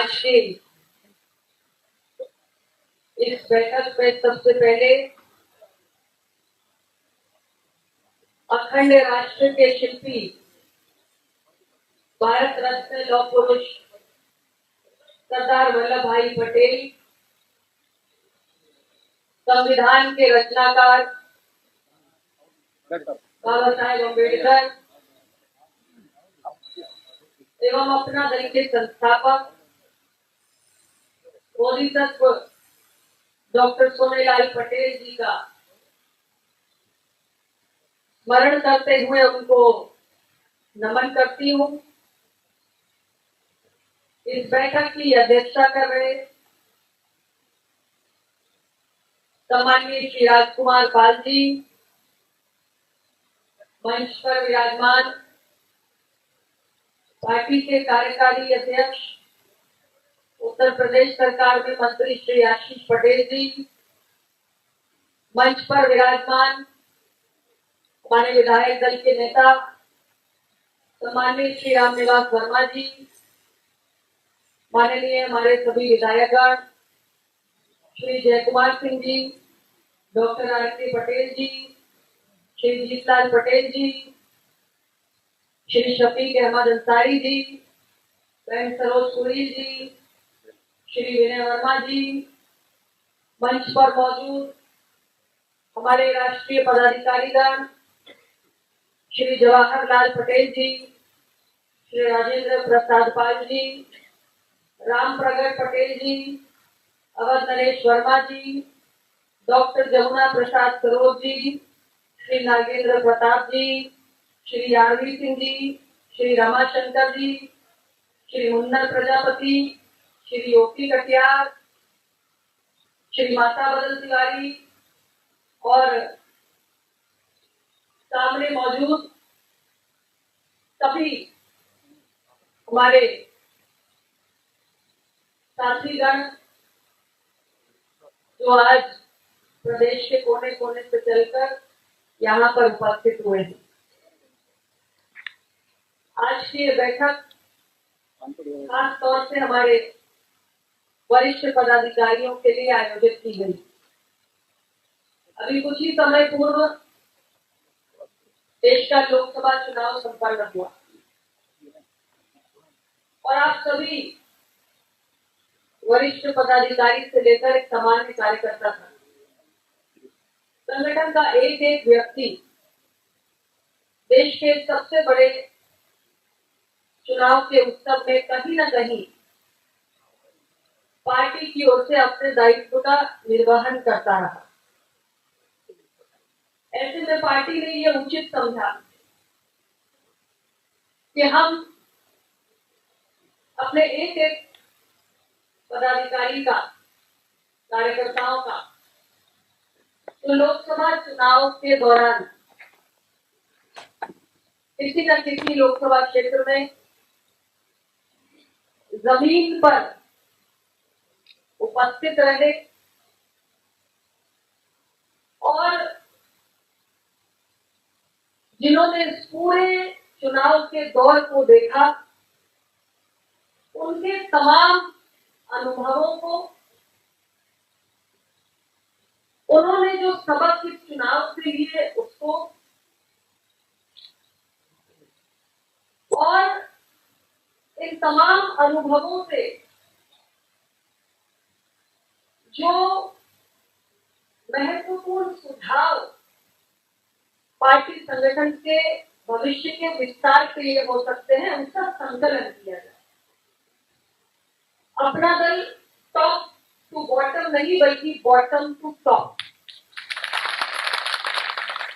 आज की इस बैठक में सबसे पहले अखंड राष्ट्र के शिल्पी, भारत रत्न लौह पुरुष सरदार वल्लभ भाई पटेल, संविधान के रचनाकार बाबा साहेब अम्बेडकर एवं अपना दल के संस्थापक बोधिसत्व डॉक्टर सोनेलाल पटेल जी का स्मरण करते हुए उनको नमन करती हूँ। इस बैठक की अध्यक्षता कर रहे सम्माननीय श्री राजकुमार पाल जी, मंच पर विराजमान पार्टी के कार्यकारी अध्यक्ष उत्तर प्रदेश सरकार में मंत्री श्री आशीष पटेल जी, मंच पर विराजमान हमारे विधायक दल के नेता सम्माननीय श्री रामनिवास वर्मा जी, माननीय हमारे सभी विधायकगण श्री जयकुमार सिंह जी, डॉक्टर आर.के. पटेल जी, श्री जीतलाल पटेल जी, श्री शफीक अहमद अंसारी जी, बहन सरोज कुरील जी, श्री विनय वर्मा जी, मंच पर मौजूद हमारे राष्ट्रीय पदाधिकारीगण श्री जवाहरलाल पटेल जी, श्री राजेंद्र प्रसाद पाल जी, राम प्रगट पटेल जी, अवध नरेश वर्मा जी, डॉक्टर जमुना प्रसाद सरोज जी, श्री नागेंद्र प्रताप जी, श्री आरवी सिंह जी, श्री रमाशंकर जी, श्री मुन्नर प्रजापति, श्री ओपी कटियार, श्री माता बदल तिवारी और सामने मौजूद सभी हमारे साथीगण जो आज प्रदेश के कोने कोने से चलकर यहाँ पर उपस्थित हुए हैं। आज की बैठक खास तौर से हमारे वरिष्ठ पदाधिकारियों के लिए आयोजित की गई। अभी कुछ ही समय पूर्व देश का लोकसभा चुनाव संपन्न हुआ और आप सभी वरिष्ठ पदाधिकारी से लेकर एक सामान्य कार्यकर्ता था, संगठन का एक एक व्यक्ति देश के सबसे बड़े चुनाव के उत्सव में कहीं न कहीं पार्टी की ओर से अपने दायित्व का निर्वहन करता रहा। ऐसे में पार्टी ने यह उचित समझा कि हम अपने एक एक पदाधिकारी का, कार्यकर्ताओं का तो लोकसभा चुनाव के दौरान किसी न किसी लोकसभा क्षेत्र में जमीन पर उपस्थित रहे और जिन्होंने इस पूरे चुनाव के दौर को देखा, उनके तमाम अनुभवों को, उन्होंने जो सबक इस चुनाव से लिए उसको और इन तमाम अनुभवों से जो महत्वपूर्ण सुझाव पार्टी संगठन के भविष्य के विस्तार के लिए हो सकते हैं, उनका संकलन किया जाए। अपना दल टॉप टू बॉटम नहीं बल्कि बॉटम टू टॉप,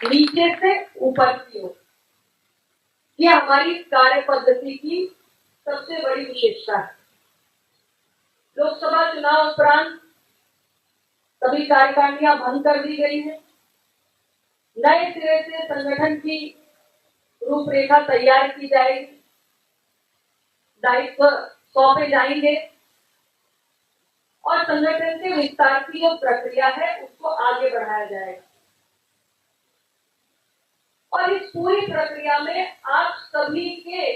नीचे से ऊपर की ओर, यह हमारी कार्य पद्धति की सबसे बड़ी विशेषता है। लोकसभा चुनाव उपरांत सभी कार्यकारिणियां भंग कर दी गई है। नए सिरे से संगठन की रूपरेखा तैयार की जाएगी, दायित्व सौंपे जाएंगे और संगठन के विस्तार की जो प्रक्रिया है उसको आगे बढ़ाया जाएगा। और इस पूरी प्रक्रिया में आप सभी के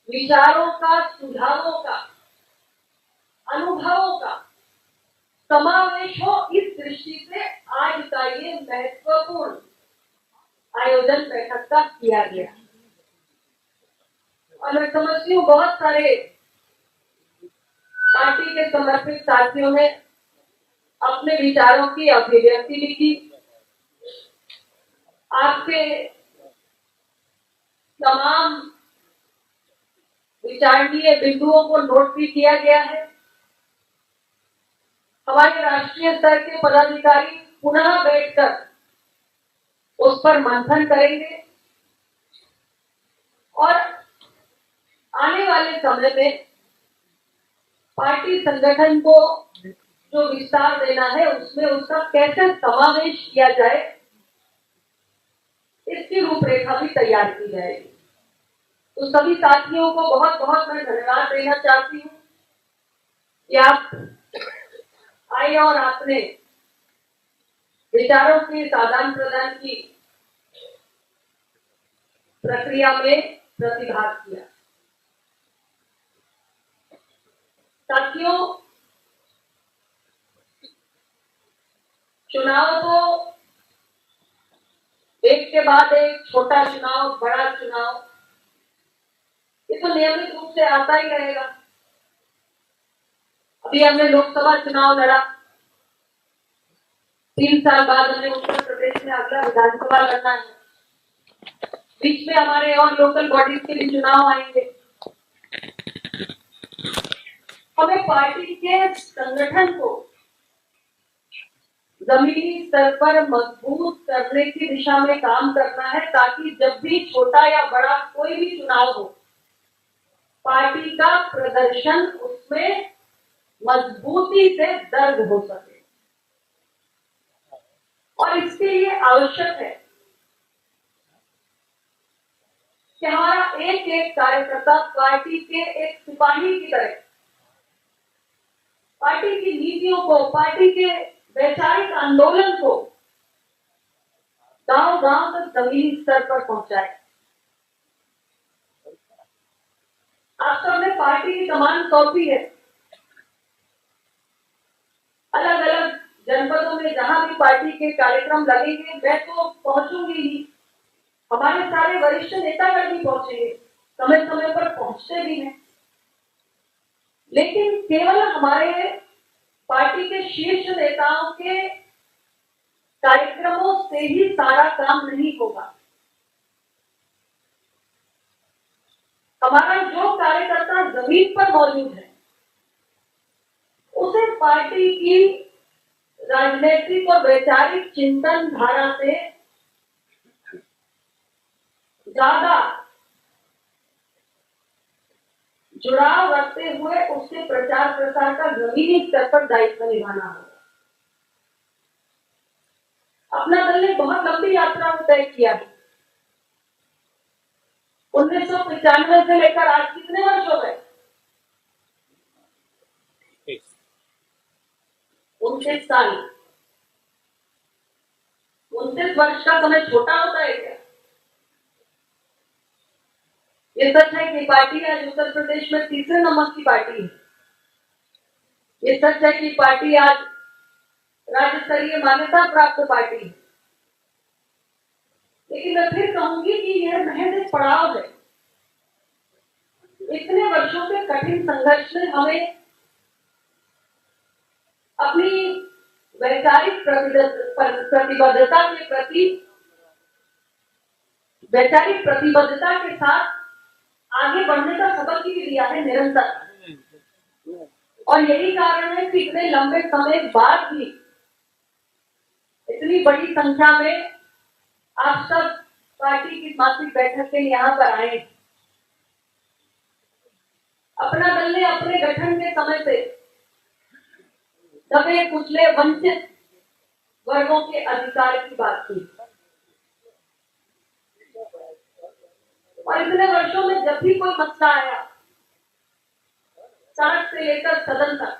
विचारों का, सुझावों का अनुभवों का समावेश हो, इस दृष्टि से आज का ये महत्वपूर्ण आयोजन बैठक का किया गया। और मैं समझती हूँ बहुत सारे पार्टी के समर्पित साथियों ने अपने विचारों की अभिव्यक्ति भी की। आपके तमाम विचारणीय बिंदुओं को नोट भी किया गया है। हमारे राष्ट्रीय स्तर के पदाधिकारी पुनः बैठकर उस पर मंथन करेंगे और आने वाले समय में पार्टी संगठन को जो विस्तार देना है उसमें उसका कैसे समावेश किया जाए, इसकी रूपरेखा भी तैयार की जाएगी। तो सभी साथियों को बहुत बहुत मैं धन्यवाद देना चाहती हूँ कि आप आए और आपने विचारों के आदान प्रदान की प्रक्रिया में प्रतिभाग किया। साथियों, चुनाव तो एक के बाद एक, छोटा चुनाव, बड़ा चुनाव, ये तो नियमित रूप से आता ही रहेगा। अभी हमने लोकसभा चुनाव लड़ा, 3 साल बाद हमें उत्तर प्रदेश में अगला विधानसभा लड़ना है। बीच में हमारे और लोकल बॉडीज के भी चुनाव आएंगे। हमें पार्टी के संगठन को जमीनी स्तर पर मजबूत करने की दिशा में काम करना है, ताकि जब भी छोटा या बड़ा कोई भी चुनाव हो, पार्टी का प्रदर्शन उसमें मजबूती से दर्ज हो सके। और इसके लिए आवश्यक है कि हमारा एक एक कार्यकर्ता पार्टी के एक सिपाही की तरह पार्टी की नीतियों को, पार्टी के वैचारिक आंदोलन को गांव गांव तक जमीनी स्तर पर पहुंचाए। आप सबने पार्टी की कमान सौंपी है। अलग अलग जनपदों में जहां भी पार्टी के कार्यक्रम लगेंगे, मैं तो पहुंचूंगी ही, हमारे सारे वरिष्ठ नेतागण भी पहुंचेंगे, समय समय पर पहुंचते भी हैं। लेकिन केवल हमारे पार्टी के शीर्ष नेताओं के कार्यक्रमों से ही सारा काम नहीं होगा। हमारा जो कार्यकर्ता जमीन पर मौजूद है, उसे पार्टी की राजनीतिक और वैचारिक चिंतन धारा से ज्यादा जुड़ाव रखते हुए उसके प्रचार प्रसार का जमीनी स्तर पर दायित्व निभाना होगा। अपना दल ने बहुत लंबी यात्रा को तय किया है। 1995 से लेकर आज कितने वर्ष हो गए? 29 साल। 29 वर्ष का समय छोटा होता है क्या? ये सच है कि पार्टी आज उत्तर प्रदेश में तीसरे नंबर की पार्टी है। ये सच है कि पार्टी आज राज्य स्तरीय मान्यता प्राप्त पार्टी है। लेकिन मैं फिर कहूंगी कि यह महज एक पड़ाव है। इतने वर्षों के कठिन संघर्ष में हमें अपनी वैचारिक प्रतिबद्धता के प्रति, वैचारिक प्रतिबद्धता के साथ आगे बढ़ने का सबक भी दिया है निरंतर। और यही कारण है कि इतने लंबे समय बाद भी इतनी बड़ी संख्या में आप सब पार्टी की मासिक बैठक के यहाँ पर आए। अपना दल ने अपने गठन के समय से दबे कुचले वंचित वर्गों के अधिकार की बात की। और इतने वर्षों में जब भी कोई मसला आया, सड़क से लेकर सदन तक,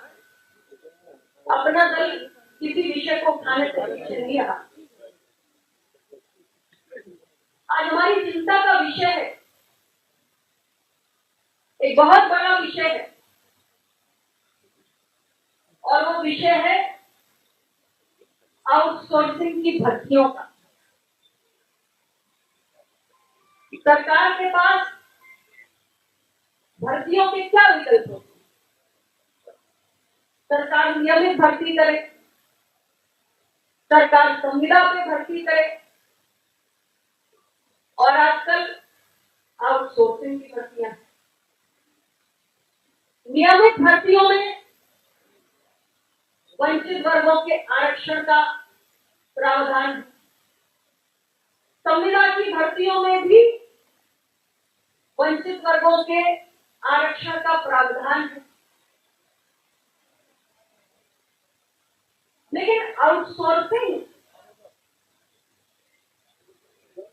अपना दल किसी विषय को उठाने से पीछे नहीं रहा। आज हमारी चिंता का विषय है, एक बहुत बड़ा विषय है, विषय है आउटसोर्सिंग की भर्तियों का। सरकार के पास भर्तियों के क्या विकल्प होते हैं? सरकार नियमित भर्ती करे, सरकार संविदा पे भर्ती करे, और आजकल आउटसोर्सिंग की भर्तियां। नियमित भर्तियों में वंचित वर्गों के आरक्षण का प्रावधान है। संविदा की भर्तियों में भी वंचित वर्गों के आरक्षण का प्रावधान है। लेकिन आउटसोर्सिंग,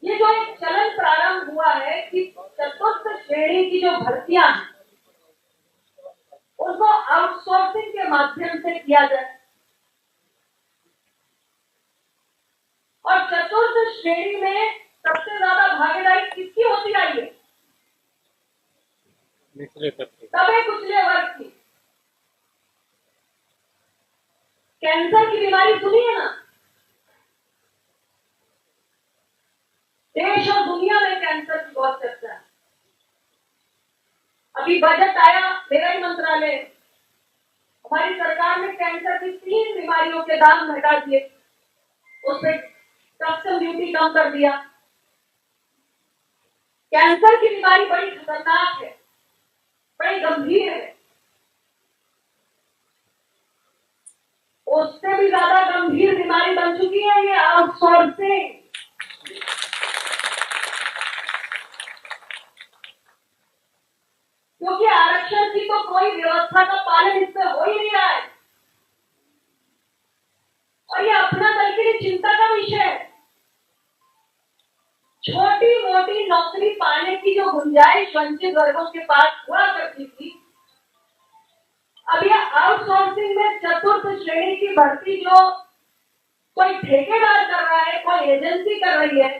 ये जो एक चलन प्रारंभ हुआ है कि चतुर्थ श्रेणी की जो भर्तियां हैं उनको आउटसोर्सिंग के माध्यम से किया जाए, और चतुर्थ श्रेणी में सबसे ज्यादा भागीदारी किसकी होती आई है? दबे कुचले वर्ग की। कैंसर की बीमारी सुनी है ना? देश और दुनिया में कैंसर की बहुत चर्चा है। अभी बजट आया, मेरा ही मंत्रालय, हमारी सरकार ने कैंसर की 3 बीमारियों के दाम घटा दिए, उस पर कस्टम ड्यूटी कम कर दिया। कैंसर की बीमारी बड़ी खतरनाक है, बड़ी गंभीर है। उससे भी ज्यादा गंभीर बीमारी बन चुकी है ये आउटसोर्सिंग। क्योंकि आरक्षण की तो कोई व्यवस्था का पालन इससे हो ही नहीं रहा है, और ये अपना दल के लिए चिंता का विषय है। छोटी मोटी नौकरी पाने की जो गुंजाइश वंचित वर्गों के पास हुआ करती थी, अब ये आउटसोर्सिंग में चतुर्थ श्रेणी की भर्ती जो कोई ठेकेदार कर रहा है, कोई एजेंसी कर रही है,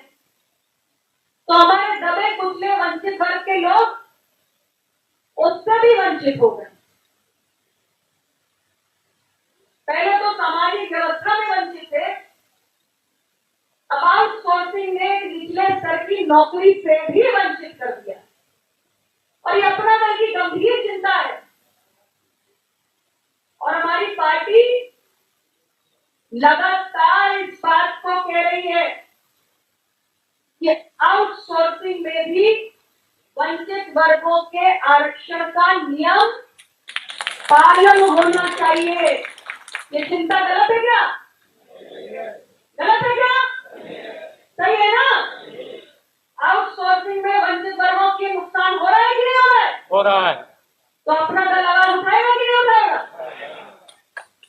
तो हमारे दबे कुचले वंचित वर्ग के लोग उससे भी वंचित हो गए। पहले तो सामाजिक व्यवस्था में वंचित थे, अब आउटसोर्सिंग ने निचले स्तर की नौकरी से भी वंचित कर दिया, और ये अपना दल की गंभीर चिंता है। और हमारी पार्टी लगातार इस बात को कह रही है कि आउटसोर्सिंग में भी वंचित वर्गों के आरक्षण का नियम पालन होना चाहिए। ये चिंता गलत है क्या? गलत है क्या? सही है ना? आउटसोर्सिंग में वंचित वर्गों के नुकसान हो रहा है कि नहीं हो रहा है? हो रहा है। तो अपना दल आवाज उठाएगा कि नहीं उठाएगा?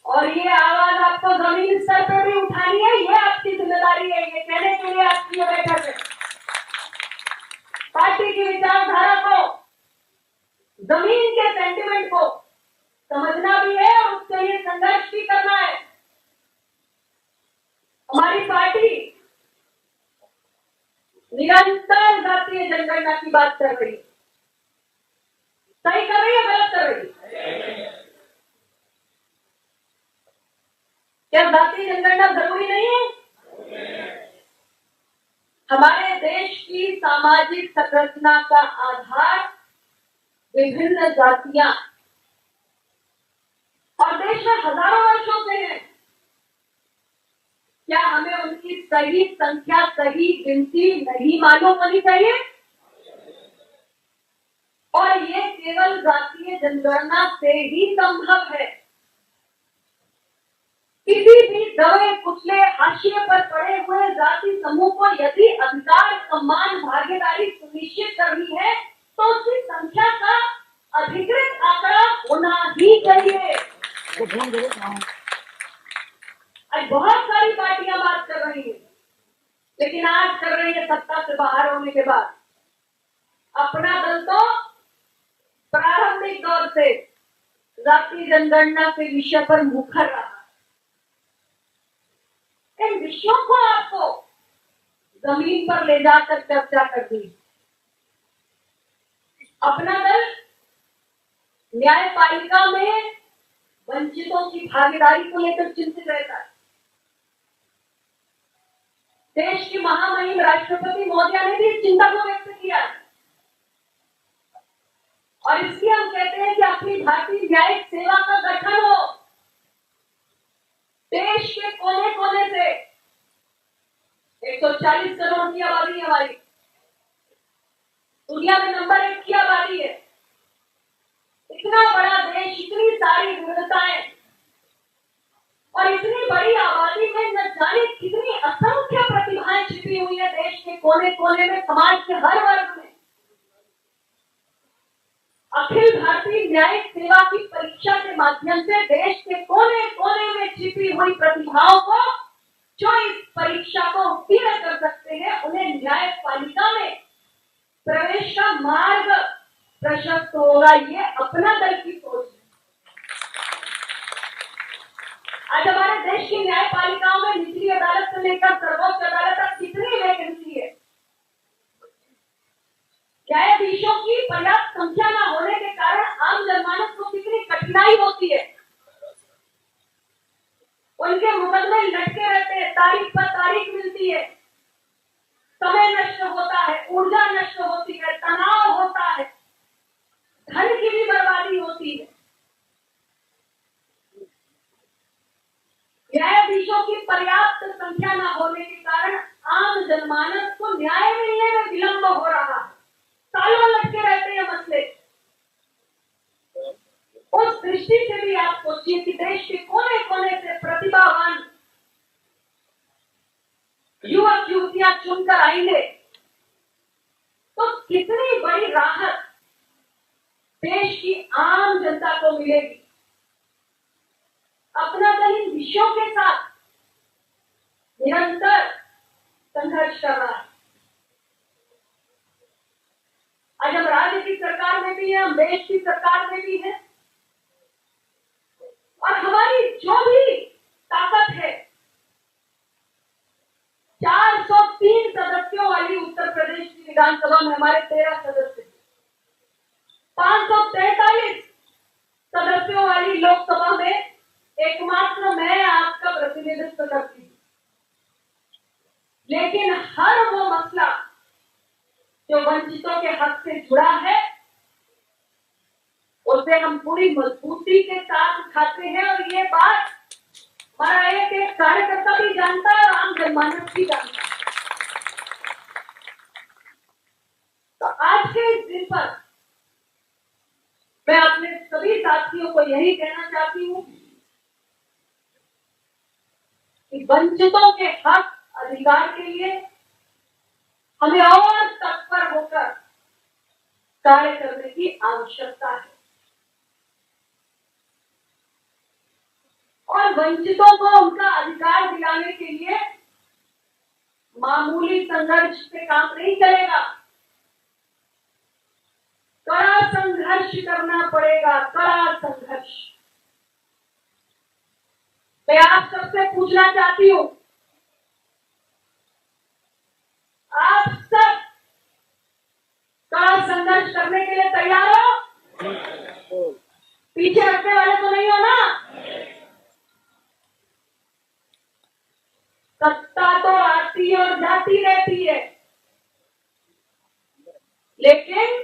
और ये आवाज आपको जमीन स्तर पर भी उठानी है, ये आपकी जिम्मेदारी है। ये कहने के लिए आपकी बैठक है। पार्टी की विचारधारा को, जमीन के सेंटिमेंट को समझना भी है और उसके लिए संघर्ष भी करना है। हमारी पार्टी निरंतर जातीय जनगणना की बात कर रही है। सही कर रही है, गलत कर रही है? क्या जातीय जनगणना जरूरी नहीं है? हमारे देश की सामाजिक संरचना का आधार विभिन्न जातियां, और देश में हजारों वर्षों से है। क्या हमें उनकी सही संख्या, सही गिनती नहीं मालूम होनी चाहिए? और ये केवल जातीय जनगणना से ही संभव है। किसी भी दबे कुचले हाशिए पर पड़े हुए जाति समूह को यदि अधिकार, सम्मान, भागीदारी सुनिश्चित करनी है तो उसकी संख्या का अधिकृत आंकड़ा होना ही चाहिए। आज बहुत सारी पार्टियां बात कर रही है, लेकिन आज कर रही है सत्ता से बाहर होने के बाद। अपना दल तो प्रारंभिक दौर से जातीय जनगणना के विषय पर मुखर रहा। इन विषयों को आपको जमीन पर ले जाकर चर्चा कर दी। अपना दल न्यायपालिका में वंचितों की भागीदारी को लेकर चिंतित रहता है। देश की महामहिम राष्ट्रपति महोदया ने भी चिंता को व्यक्त किया है और इसलिए हम कहते हैं कि अखिल भारतीय न्यायिक सेवा का गठन हो। देश के कोने कोने से 140 करोड़ की आबादी है हमारी, दुनिया में नंबर 1 की आबादी है। इतना बड़ा देश, इतनी सारी विविधताएं और इतनी बड़ी आबादी में न जाने कितनी असंख्य प्रतिभाएं छिपी हुई है देश के कोने कोने में, समाज के हर वर्ग में। अखिल भारतीय न्यायिक सेवा की परीक्षा के माध्यम से देश के कोने कोने में छिपी हुई प्रतिभाओं को, जो इस परीक्षा को उत्तीर्ण कर सकते हैं, उन्हें न्यायपालिका में प्रवेश का मार्ग प्रशस्त होगा। ये अपना दल की सोच है। आज हमारे देश की न्यायपालिकाओं में निचली अदालत से लेकर सर्वोच्च अदालत तक कितनी वैकेंसी है। न्यायाधीशों की पर्याप्त संख्या न होने के कारण आम जनमानस को कितनी कठिनाई होती है। उनके मुकदमे लटके रहते हैं, तारीख पर तारीख मिलती है, समय नष्ट होता है, ऊर्जा नष्ट होती है, तनाव होता है, धन की भी बर्बादी होती है। न्यायाधीशों की पर्याप्त संख्या न होने के कारण आम जनमानस को न्याय मिलने में विलंब हो रहा है, सालों लटके रहते हैं मसले। उस दृष्टि से भी आप सोचिए कि देश के कोने कोने से प्रतिभावान युवक युवतियां चुनकर आएंगे तो कितनी बड़ी राहत देश की आम जनता को मिलेगी। अपना दल इन विषयों के साथ निरंतर संघर्ष कर रहा है। आज हम राज्य की सरकार में भी हैं, हम देश की सरकार में भी हैं और हमारी जो भी ताकत है, 403 सदस्यों वाली उत्तर प्रदेश की विधानसभा में हमारे 13 सदस्य, 543 सदस्यों वाली लोकसभा में एकमात्र मैं आपका प्रतिनिधित्व करती हूँ। लेकिन हर वो मसला जो वंचितों के हक से जुड़ा है, उसे हम पूरी मजबूती के साथ उठाते हैं और ये बात हमारा एक कार्यकर्ता भी जानता है और आम जनमानस भी जानता है। तो आज के इस दिन पर मैं अपने सभी साथियों को यही कहना चाहती हूँ कि वंचितों के हक अधिकार के लिए हमें और तत्पर होकर कार्य करने की आवश्यकता है और वंचितों को उनका अधिकार दिलाने के लिए मामूली संघर्ष से काम नहीं चलेगा, कड़ा संघर्ष करना पड़ेगा, कड़ा संघर्ष। मैं आप सबसे पूछना चाहती हूं, आप सब कड़ा संघर्ष करने के लिए तैयार हो? पीछे हटने वाले तो नहीं हो ना? सत्ता तो आती और जाती रहती है, लेकिन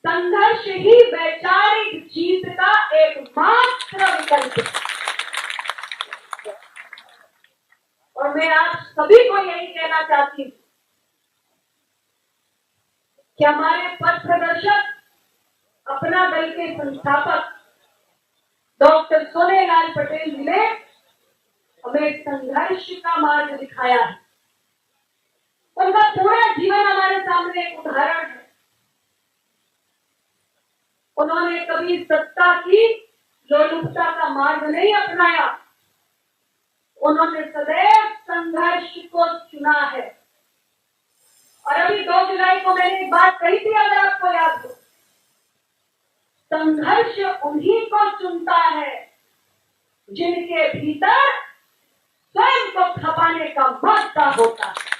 संघर्ष ही वैचारिक जीत का एकमात्र विकल्प है। और मैं आप सभी को यही कहना चाहती हूं कि हमारे पथ प्रदर्शक, अपना दल के संस्थापक डॉक्टर सोनेलाल पटेल जी ने हमें संघर्ष का मार्ग दिखाया है। उनका पूरा जीवन हमारे सामने एक उदाहरण है। उन्होंने कभी सत्ता की लोलुपता का मार्ग नहीं अपनाया, उन्होंने सदैव संघर्ष को चुना है। और अभी 2 जुलाई को मैंने एक बात कही थी, अगर आपको याद हो, संघर्ष उन्हीं को चुनता है जिनके भीतर स्वयं को खपाने का मौका होता है।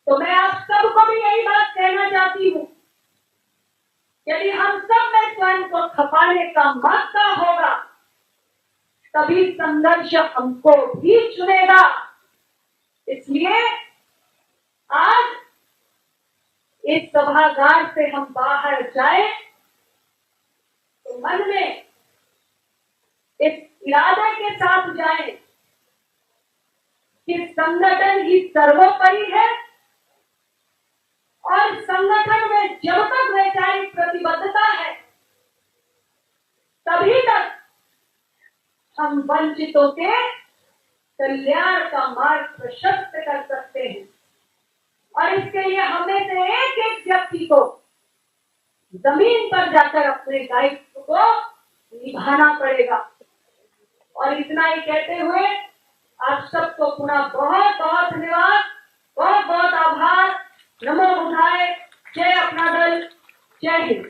तो मैं आप सबको भी यही बात कहना चाहती हूं, यदि हम सब बनाने का मौका होगा, तभी संघर्ष हमको भी चुनेगा। इसलिए आज इस सभागार से हम बाहर जाए तो मन में इस इरादे के साथ जाए कि संगठन ही सर्वोपरि है और संगठन में जब तक वैचारिक प्रतिबद्धता है तभी तक हम वंचितों के कल्याण का मार्ग प्रशस्त कर सकते हैं। और इसके लिए हमें से एक एक व्यक्ति को जमीन पर जाकर अपने दायित्व को निभाना पड़ेगा। और इतना ही कहते हुए आप सबको पुनः बहुत बहुत धन्यवाद, बहुत बहुत आभार। नमो बुद्धाय। जय अपना दल। जय हिंद।